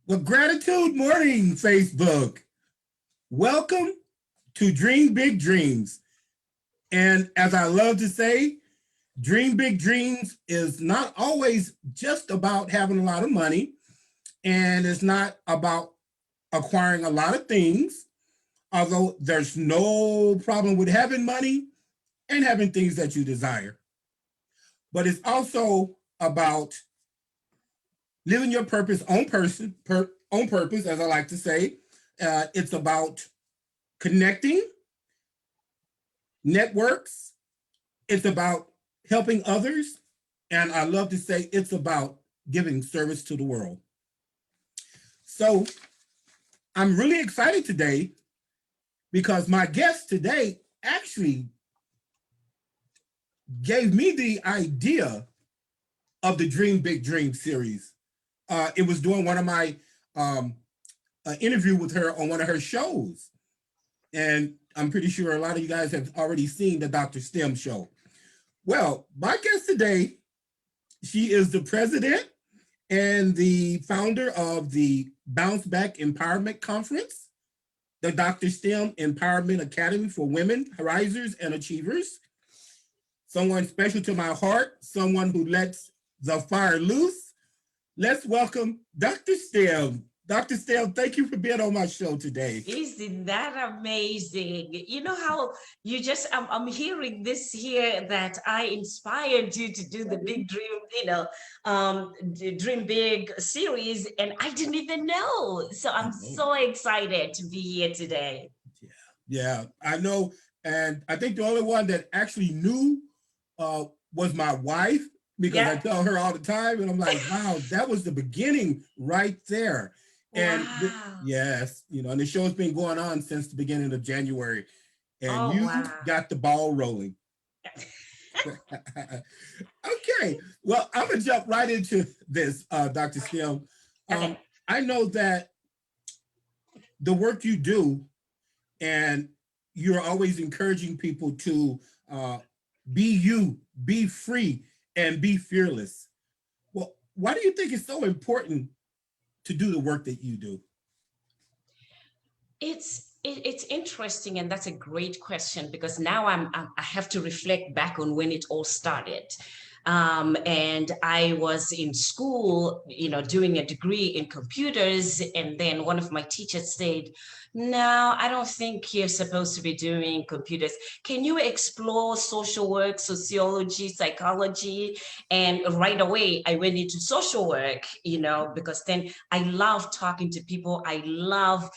Well, gratitude morning, Facebook. Welcome to Dream Big Dreams. And as I love to say, Dream Big Dreams is not always just about having a lot of money, and it's not about acquiring a lot of things, although there's no problem with having money and having things that you desire. But it's also about living your purpose on purpose, as I like to say. It's about connecting networks. It's about helping others. And I love to say it's about giving service to the world. So I'm really excited today because my guest today actually gave me the idea of the Dream Big Dream series. It was doing one of my interview with her on one of her shows. And I'm pretty sure a lot of you guys have already seen the DrStem show. Well, my guest today, she is the president and the founder of the Bounce Back Empowerment Conference, the DrStem Empowerment Academy for Women, Risers, and Achievers. Someone special to my heart, someone who lets the fire loose. Let's welcome Dr. Stem. Dr. Stem, thank you for being on my show today. Isn't that amazing? You know how you just, I'm hearing this here that I inspired you to do the Big Dream, the Dream Big series, and I didn't even know. So I'm so excited to be here today. Yeah, I know. And I think the only one that actually knew was my wife, because I tell her all the time, and I'm like, wow, that was the beginning right there. And yes, and the show's been going on since the beginning of January, and you got the ball rolling. Okay, well, I'm gonna jump right into this, Dr. Stem. I know that the work you do, and you're always encouraging people to be you, be free, and be fearless. Well, why do you think it's so important to do the work that you do? It's interesting, and that's a great question, because now I have to reflect back on when it all started. And I was in school, doing a degree in computers, and then one of my teachers said, "No, I don't think you're supposed to be doing computers. Can you explore social work, sociology, psychology?" And right away, I went into social work, because then I love talking to people. I love,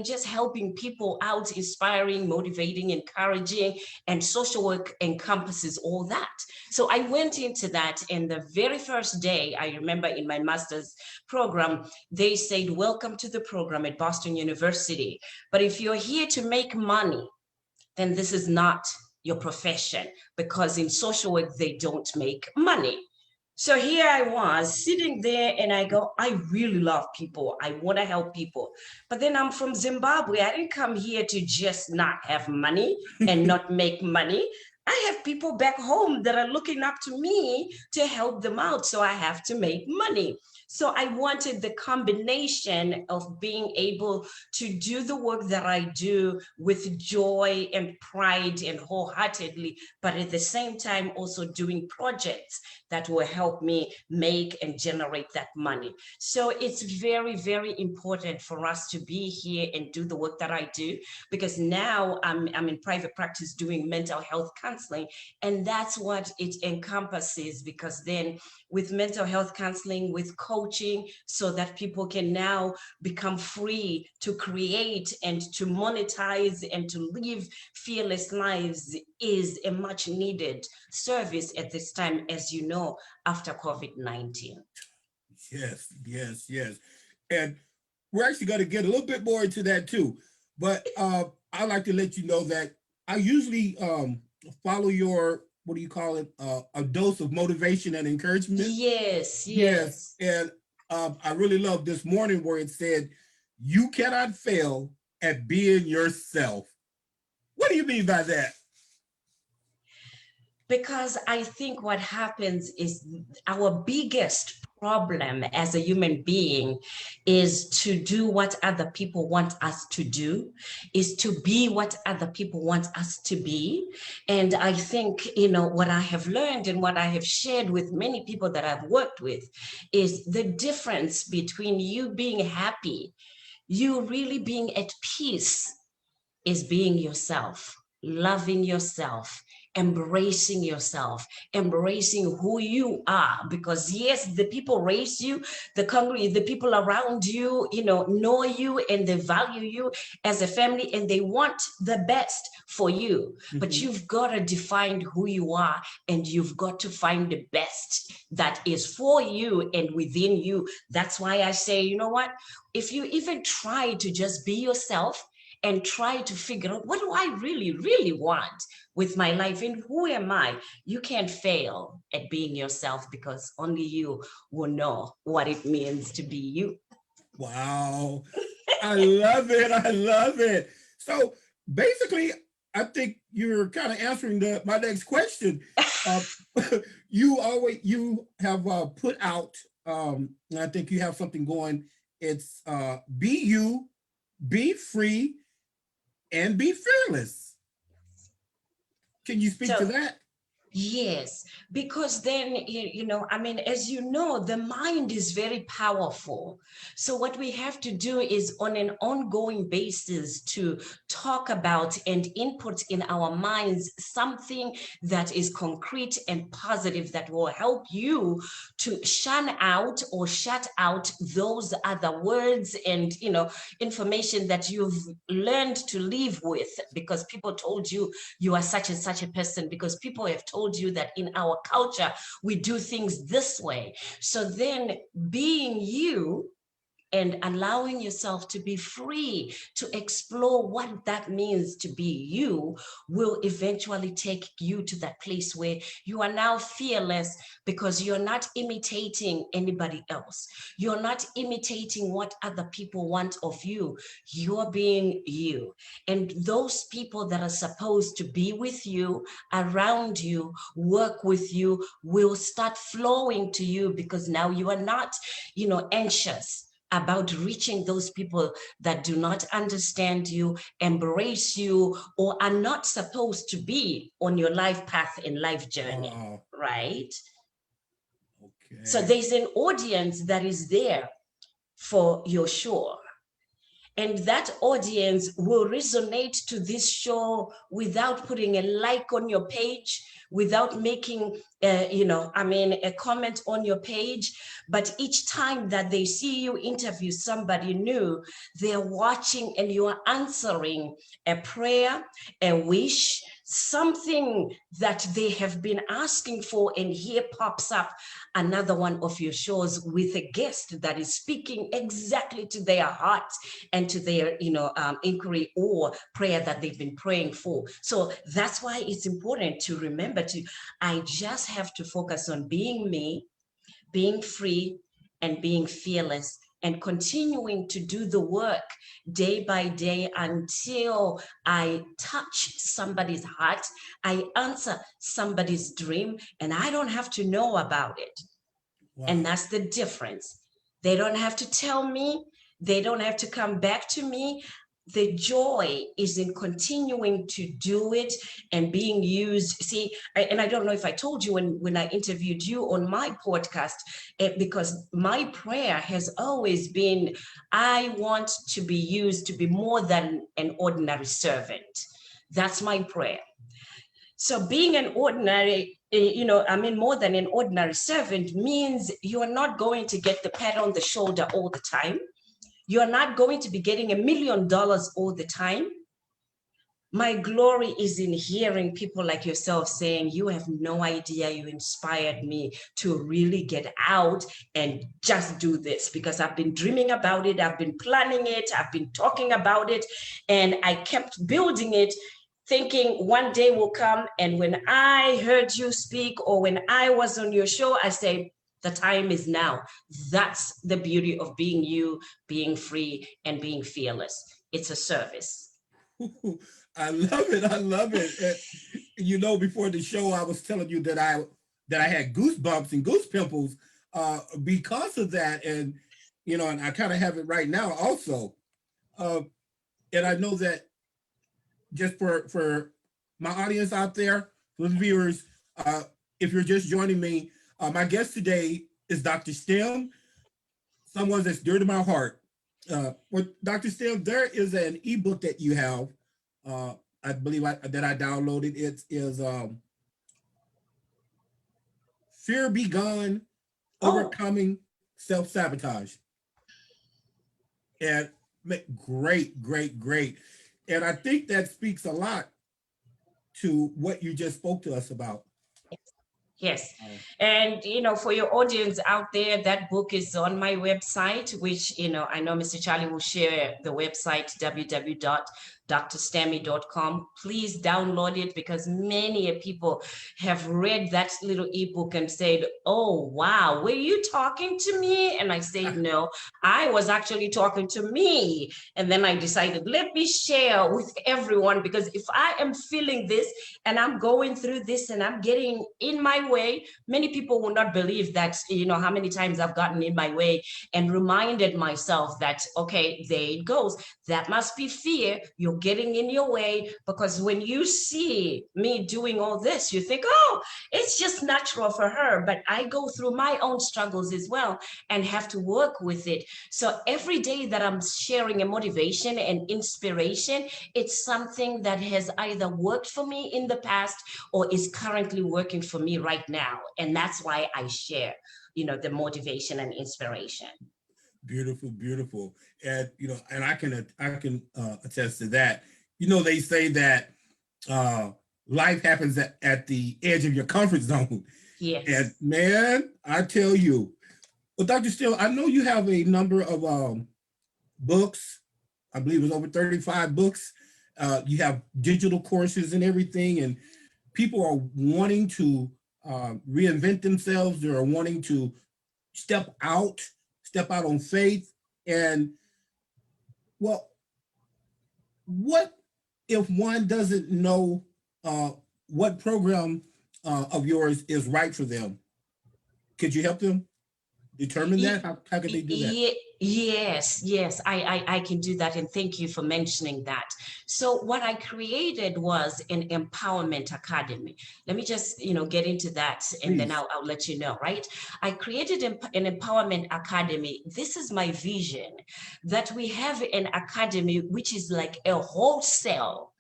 just helping people out, inspiring, motivating, encouraging, and social work encompasses all that. So I went into that, and the very first day, I remember in my master's program, they said, "Welcome to the program at Boston University. But if you're here to make money, then this is not your profession, because in social work, they don't make money." So here I was sitting there, and I go, I really love people. I want to help people. But then I'm from Zimbabwe. I didn't come here to just not have money and not make money. I have people back home that are looking up to me to help them out. So I have to make money. So I wanted the combination of being able to do the work that I do with joy and pride and wholeheartedly, but at the same time also doing projects that will help me make and generate that money. So it's very, very important for us to be here and do the work that I do, because now I'm in private practice doing mental health counseling, and that's what it encompasses, because then with mental health counseling, with coaching, so that people can now become free to create and to monetize and to live fearless lives, is a much needed service at this time, as you know, after COVID-19. Yes, yes, yes. And we're actually going to get a little bit more into that too. But I'd like to let you know that I usually follow your, what do you call it? A dose of motivation and encouragement. Yes. And I really love this morning where it said, "You cannot fail at being yourself." What do you mean by that? Because I think what happens is our biggest problem as a human being is to do what other people want us to do, is to be what other people want us to be. And I think, what I have learned and what I have shared with many people that I've worked with is the difference between you being happy, you really being at peace, is being yourself, loving yourself, embracing who you are. Because yes, the people raise you, the people around you, know you and they value you as a family and they want the best for you. But you've got to define who you are and you've got to find the best that is for you and within you. That's why I say, you know what? If you even try to just be yourself and try to figure out, what do I really, really want with my life and who am I? You can't fail at being yourself because only you will know what it means to be you. Wow. I love it. I love it. So basically, I think you're kind of answering my next question. You have put out, and I think you have something going. It's be you, be free, and be fearless. Can you speak to that? Yes, because then, as you know, the mind is very powerful. So what we have to do is on an ongoing basis to talk about and input in our minds something that is concrete and positive that will help you to shun out or shut out those other words and, information that you've learned to live with because people told you you are such and such a person, because people have told you that in our culture we do things this way. So then being you and allowing yourself to be free to explore what that means to be you will eventually take you to that place where you are now fearless, because you're not imitating anybody else. You're not imitating what other people want of you. You're being you. And those people that are supposed to be with you, around you, work with you, will start flowing to you because now you are not, anxious about reaching those people that do not understand you, embrace you, or are not supposed to be on your life path and life journey, right? Okay. So there's an audience that is there for your show. And that audience will resonate to this show without putting a like on your page, without making, a comment on your page. But each time that they see you interview somebody new, they're watching and you are answering a prayer, a wish, something that they have been asking for, and here pops up another one of your shows with a guest that is speaking exactly to their heart and to their inquiry or prayer that they've been praying for. So that's why it's important to remember I just have to focus on being me, being free, and being fearless, and continuing to do the work day by day until I touch somebody's heart, I answer somebody's dream, and I don't have to know about it. Wow. And that's the difference. They don't have to tell me. They don't have to come back to me. The joy is in continuing to do it and being used. See, and I don't know if I told you when I interviewed you on my podcast, because my prayer has always been, I want to be used to be more than an ordinary servant. That's my prayer. So being an ordinary, more than an ordinary servant means you're not going to get the pat on the shoulder all the time. You're not going to be getting $1 million all the time. My glory is in hearing people like yourself saying, you have no idea, you inspired me to really get out and just do this, because I've been dreaming about it, I've been planning it, I've been talking about it, and I kept building it, thinking one day will come. And when I heard you speak, or when I was on your show, I say, the time is now. That's the beauty of being you, being free, and being fearless. It's a service. I love it. I love it. And, you know, before the show, I was telling you that I had goosebumps and goose pimples because of that, and you know, and I kind of have it right now also. Uh, and I know that just for my audience out there, for the viewers, if you're just joining me, my guest today is Dr. Stem, someone that's dear to my heart. With Dr. Stem, there is an ebook that you have. Uh, I believe that I downloaded. It is Fear Be Gone, Oh, Overcoming Self Sabotage, and great, great, great. And I think that speaks a lot to what you just spoke to us about. yes. Oh, And, for your audience out there, that book is on my website, which, I know Mr. Charlie will share the website, www.drstemmy.com. Please download it because many people have read that little ebook and said, oh, wow, were you talking to me? And I said, no, I was actually talking to me. And then I decided, let me share with everyone because if I am feeling this and I'm going through this and I'm getting in my way, many people will not believe that, how many times I've gotten in my way and reminded myself that, okay, there it goes. That must be fear. You're getting in your way because when you see me doing all this, you think, oh, it's just natural for her. But I go through my own struggles as well and have to work with it. So every day that I'm sharing a motivation and inspiration, it's something that has either worked for me in the past or is currently working for me right now. And that's why I share, the motivation and inspiration. beautiful, beautiful. And you know, and I can attest to that. You know, they say that uh, life happens at the edge of your comfort zone. And Yes. man, I tell you, well, Dr. Steele, I know you have a number of books. I believe it's over 35 books. You have digital courses and everything, and people are wanting to reinvent themselves. They are wanting to step out, step out on faith. And well, what if one doesn't know uh, what program of yours is right for them? Could you help them determine that? How could they do that? Yes, I can do that. And thank you for mentioning that. So what I created was an empowerment academy. Let me just, get into that and then Please. I'll let you know, right? I created an empowerment academy. This is my vision that we have an academy, which is like a whole cell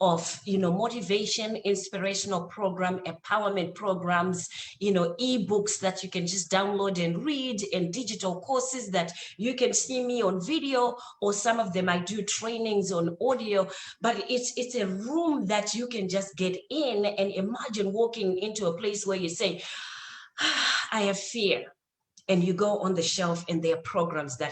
of motivation, inspirational program, empowerment programs, ebooks that you can just download and read, and digital courses that you can see me on video, or some of them I do trainings on audio. But it's a room that you can just get in and imagine walking into a place where you say, I have fear, and you go on the shelf and there are programs that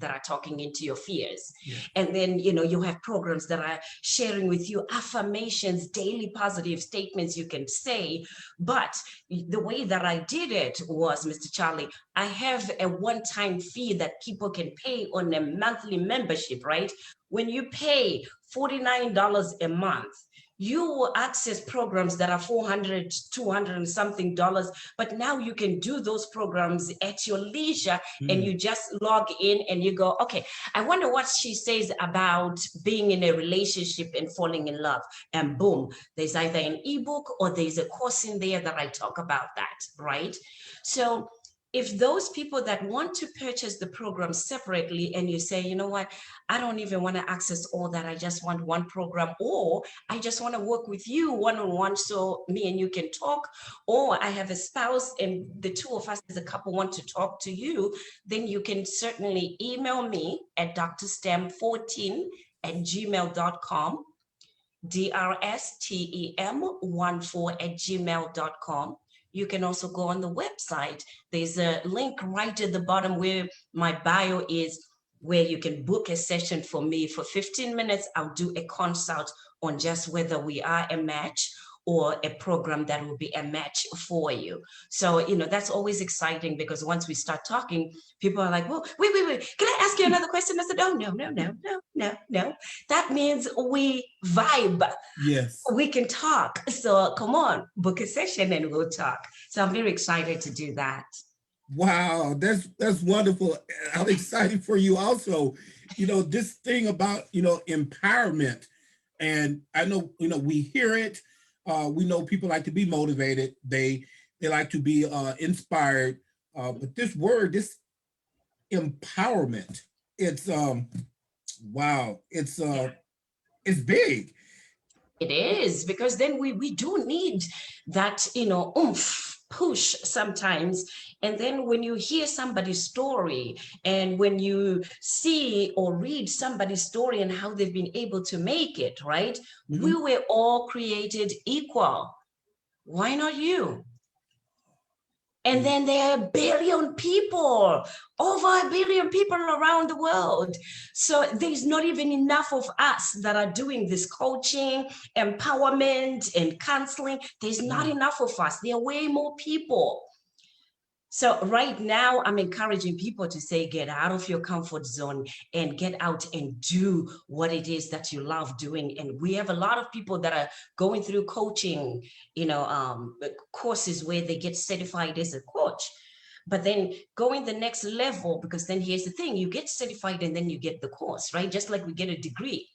are talking into your fears. Yeah. And then you have programs that are sharing with you affirmations, daily positive statements you can say. But the way that I did it was, Mr. Charlie, I have a one-time fee that people can pay on a monthly membership, right? When you pay $49 a month, you will access programs that are 400, 200 and something dollars, but now you can do those programs at your leisure, and Mm. you just log in and you go, okay, I wonder what she says about being in a relationship and falling in love. And boom, there's either an ebook or there's a course in there that I talk about that, right? So if those people that want to purchase the program separately, and you say, you know what, I don't even want to access all that, I just want one program, or I just want to work with you one-on-one so me and you can talk, or I have a spouse and the two of us as a couple want to talk to you, then you can certainly email me at drstem14@gmail.com, DRSTEM14@gmail.com. You can also go on the website. There's a link right at the bottom where my bio is, where you can book a session for me for 15 minutes. I'll do a consult on just whether we are a match, or a program that will be a match for you. So, that's always exciting, because once we start talking, people are like, well, wait, can I ask you another question? I said, oh, no. That means we vibe. Yes. We can talk. So come on, book a session and we'll talk. So I'm very excited to do that. Wow, that's wonderful. I'm excited for you also. This thing about, empowerment. And I know, we hear it. We know people like to be motivated. They like to be inspired. But this word, this empowerment, it's wow, it's big. It is, because then we do need that, oomph, push sometimes. And then when you hear somebody's story, and when you see or read somebody's story and how they've been able to make it, right? We were all created equal. Why not you? And then there are 1 billion people, over 1 billion people around the world. So there's not even enough of us that are doing this coaching, empowerment, and counseling. There's not enough of us. There are way more people. So right now, I'm encouraging people to say, get out of your comfort zone and get out and do what it is that you love doing. And we have a lot of people that are going through coaching, courses where they get certified as a coach. But then going the next level, because then here's the thing, you get certified and then you get the course, right? Just like we get a degree.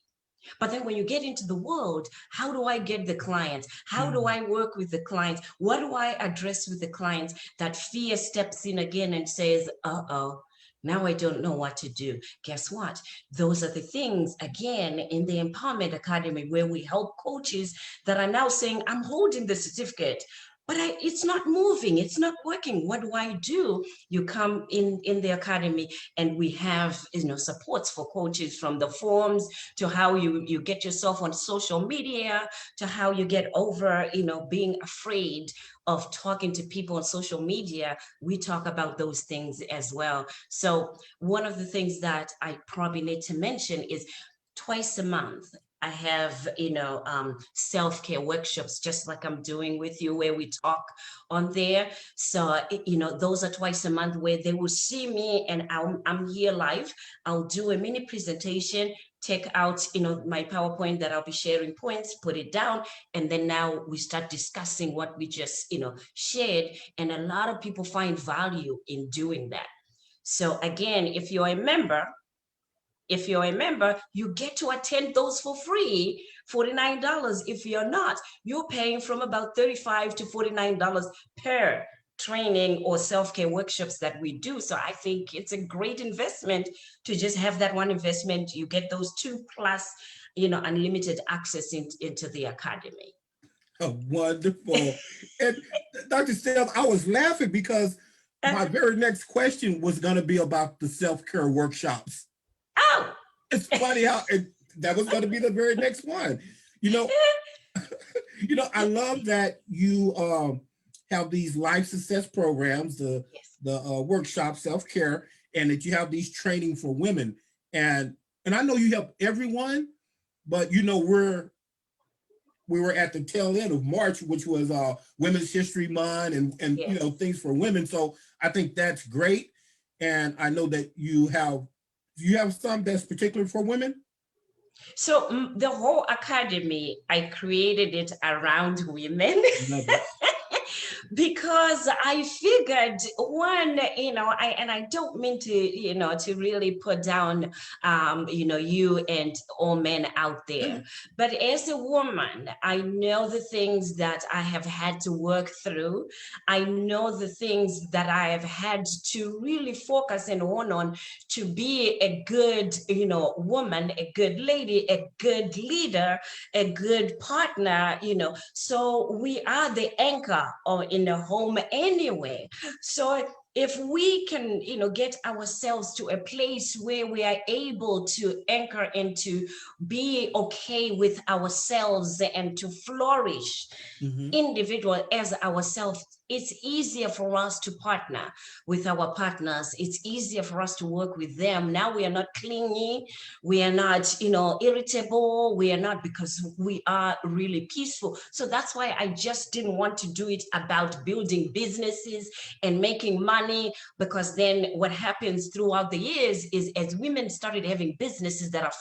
But then when you get into the world, how do I get the clients? How do I work with the clients? What do I address with the clients? That fear steps in again and says, uh-oh, now I don't know what to do. Guess what? Those are the things, again, in the Empowerment Academy, where we help coaches that are now saying, I'm holding the certificate, but it's not moving, it's not working. What do I do? You come in the academy, and we have supports for coaches, from the forms to how you get yourself on social media, to how you get over being afraid of talking to people on social media. We talk about those things as well. So one of the things that I probably need to mention is twice a month I have, self-care workshops, just like I'm doing with you, where we talk on there. So, those are twice a month, where they will see me, and I'm here live. I'll do a mini presentation, take out, my PowerPoint that I'll be sharing points, put it down. And then now we start discussing what we just, shared. And a lot of people find value in doing that. So again, if you're a member, you get to attend those for free, $49. If you're not, you're paying from about $35 to $49 per training or self-care workshops that we do. So I think it's a great investment to just have that one investment. You get those 2+ unlimited access into the academy. Oh, wonderful. And Dr. Steph, I was laughing because my very next question was going to be about the self-care workshops. Oh, it's funny how that was going to be the very next one. I love that you have these life success programs, the workshop self-care, and that you have these training for women. And I know you help everyone, but we were at the tail end of March, which was Women's History Month, and yes, things for women. So I think that's great. And I know that you have some that's particular for women? So the whole academy, I created it around women. Because I figured, one, I don't mean to, to really put down, you and all men out there. But as a woman, I know the things that I have had to work through. I know the things that I have had to really focus and hone on to be a good, woman, a good lady, a good leader, a good partner, So we are the anchor in the home anyway. So if we can, get ourselves to a place where we are able to anchor and to be okay with ourselves and to flourish individual as ourselves it's easier for us to partner with our partners. It's easier for us to work with them. Now we are not clingy. We are not, irritable. We are not, because we are really peaceful. So that's why I just didn't want to do it about building businesses and making money, because then what happens throughout the years is, as women started having businesses that are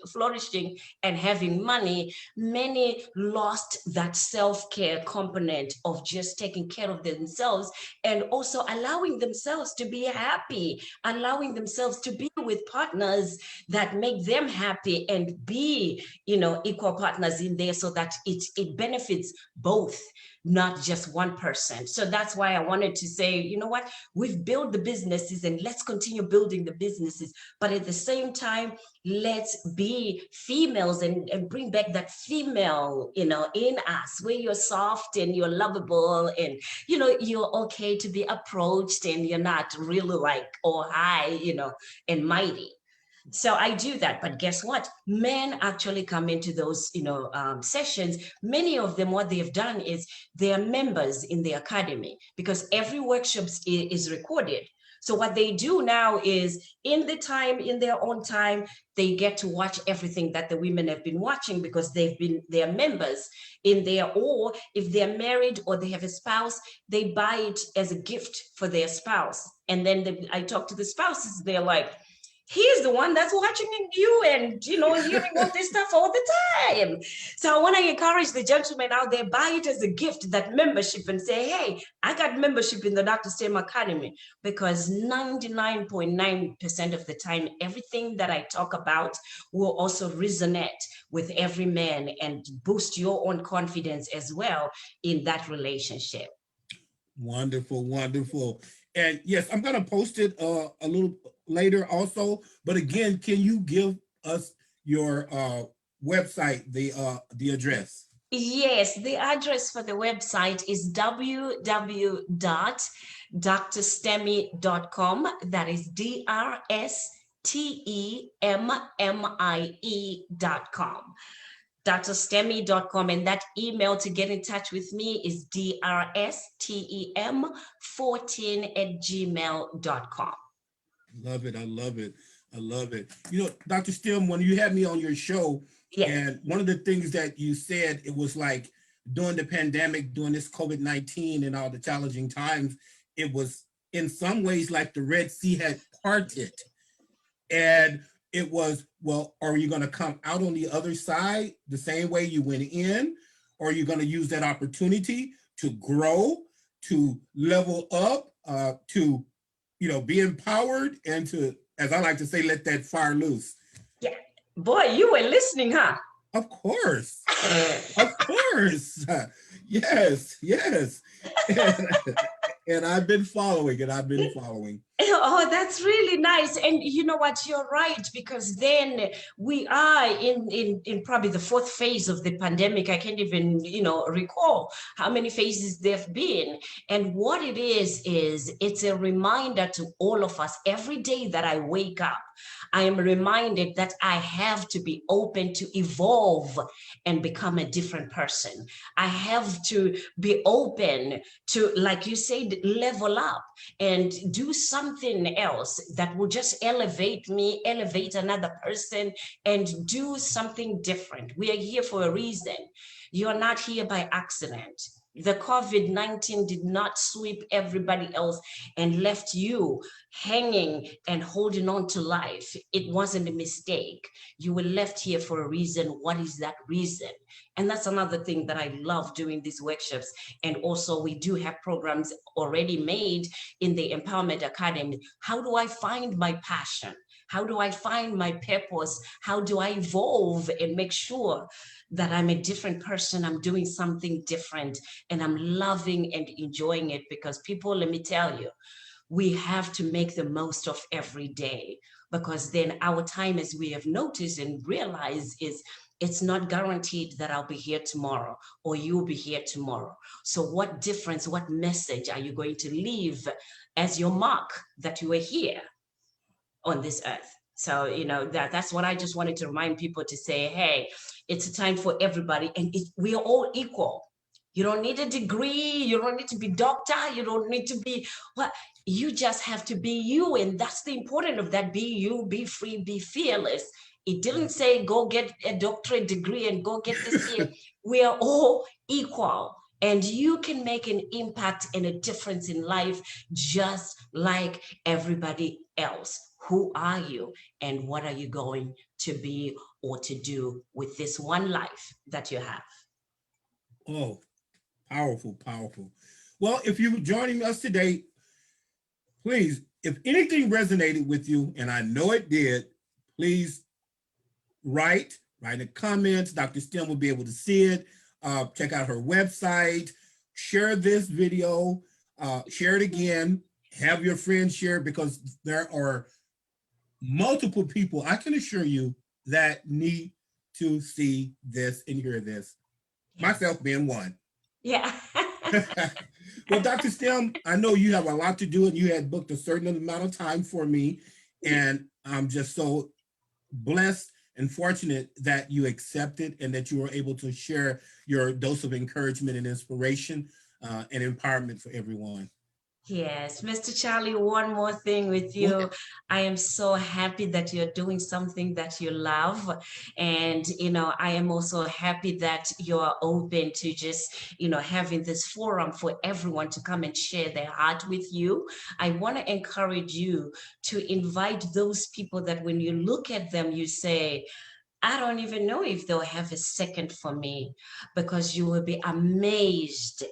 flourishing and having money, many lost that self-care component of just taking care of themselves, and also allowing themselves to be happy, allowing themselves to be with partners that make them happy, and be, equal partners in there, so that it benefits both, not just one person. So that's why I wanted to say, you know what, we've built the businesses, and let's continue building the businesses, but at the same time, let's be females, and bring back that female, in us, where you're soft and you're lovable, and you're okay to be approached, and you're not really like all high, and mighty. So I do that, but guess what? Men actually come into those, sessions. Many of them, what they've done is they are members in the academy, because every workshop is recorded. So what they do now is, in their own time, they get to watch everything that the women have been watching, because they are members in there. Or if they're married or they have a spouse, they buy it as a gift for their spouse. And then I talk to the spouses, they're like, he's the one that's watching you and, hearing all this stuff all the time. So I want to encourage the gentlemen out there, buy it as a gift, that membership, and say, hey, I got membership in the DrStem Academy, because 99.9% of the time, everything that I talk about will also resonate with every man, and boost your own confidence as well in that relationship. Wonderful, wonderful. And yes, I'm going to post it a little later also. But again, can you give us your website, the address? Yes, the address for the website is www.drstemi.com. That is DrStemmie.com. DrStemi.com, and that email to get in touch with me is DrStem14@gmail.com. Love it. I love it. I love it. Dr. Stem, when you had me on your show, yes, and one of the things that you said, it was like during the pandemic, during this COVID-19 and all the challenging times, it was in some ways like the Red Sea had parted. And it was, well, are you going to come out on the other side the same way you went in? Or are you going to use that opportunity to grow, to level up, to, be empowered, and to, as I like to say, let that fire loose? Yeah. Boy, you were listening, huh? Of course. Of course. Yes, yes. And I've been following, Oh, that's really nice. And you know what, you're right, because then we are in probably the fourth phase of the pandemic. I can't even, recall how many phases there've been. And what it is it's a reminder to all of us. Every day that I wake up, I am reminded that I have to be open to evolve and become a different person. I have to be open to, like you said, level up and do something else that will just elevate me, elevate another person, and do something different. We are here for a reason. You're not here by accident. The COVID-19 did not sweep everybody else and left you hanging and holding on to life. It wasn't a mistake. You were left here for a reason. What is that reason? And that's another thing that I love doing these workshops. And also we do have programs already made in the Empowerment Academy. How do I find my passion? How do I find my purpose? How do I evolve and make sure that I'm a different person, I'm doing something different, and I'm loving and enjoying it? Because people, let me tell you, we have to make the most of every day, because then our time, as we have noticed and realized, is it's not guaranteed that I'll be here tomorrow or you'll be here tomorrow. So what difference, what message are you going to leave as your mark that you are here on this earth? So, that's what I just wanted to remind people, to say, hey, it's a time for everybody, and we are all equal. You don't need a degree. You don't need to be doctor. You don't need to be what. You just have to be you. And that's the important of that. Be you, be free, be fearless. It didn't say go get a doctorate degree and go get this here. We are all equal. And you can make an impact and a difference in life just like everybody else. Who are you and what are you going to be or to do with this one life that you have? Oh, powerful, powerful. Well, if you're joining us today, please, if anything resonated with you, and I know it did, please write in the comments. Dr. Stem will be able to see it. Check out her website, share this video, share it again, have your friends share it, because there are multiple people, I can assure you, that need to see this and hear this, myself being one. Yeah. Well, Dr. Stem, I know you have a lot to do and you had booked a certain amount of time for me. And I'm just so blessed and fortunate that you accepted and that you were able to share your dose of encouragement and inspiration and empowerment for everyone. Yes, Mr. Charlie, one more thing with you. I am so happy that you're doing something that you love. And, I am also happy that you're open to just, having this forum for everyone to come and share their heart with you. I want to encourage you to invite those people that when you look at them, you say, I don't even know if they'll have a second for me, because you will be amazed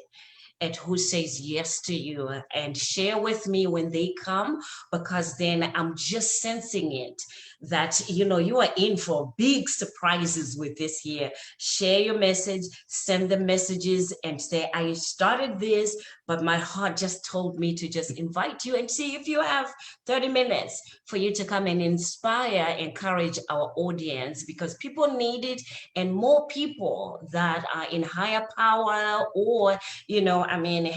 at who says yes to you, and share with me when they come, because then I'm just sensing it that you are in for big surprises with this here. Share your message, send them messages and say, I started this, but my heart just told me to just invite you and see if you have 30 minutes for you to come and inspire, encourage our audience, because people need it. And more people that are in higher power or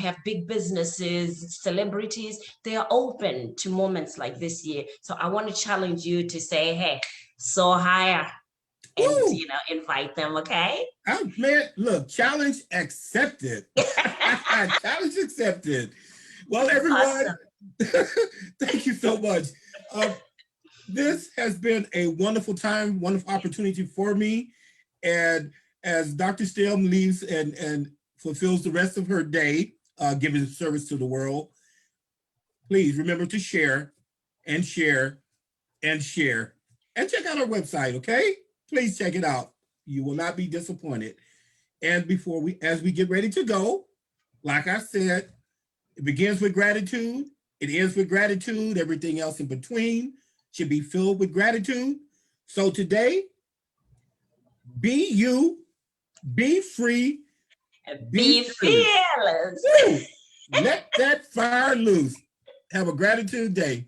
have big businesses, celebrities, they are open to moments like this year. So I want to challenge you to say, hey, so higher, and invite them. Okay. Oh, man, look, challenge accepted. Challenge accepted. Well, everyone, awesome. Thank you so much. This has been a wonderful time, wonderful opportunity for me. And as Dr. Stem leaves and fulfills the rest of her day, giving service to the world, please remember to share and share and share. And check out our website, okay? Please check it out. You will not be disappointed. And as we get ready to go, like I said, it begins with gratitude. It ends with gratitude. Everything else in between should be filled with gratitude. So today, be you, be free, be fearless. Let that fire loose. Have a gratitude day.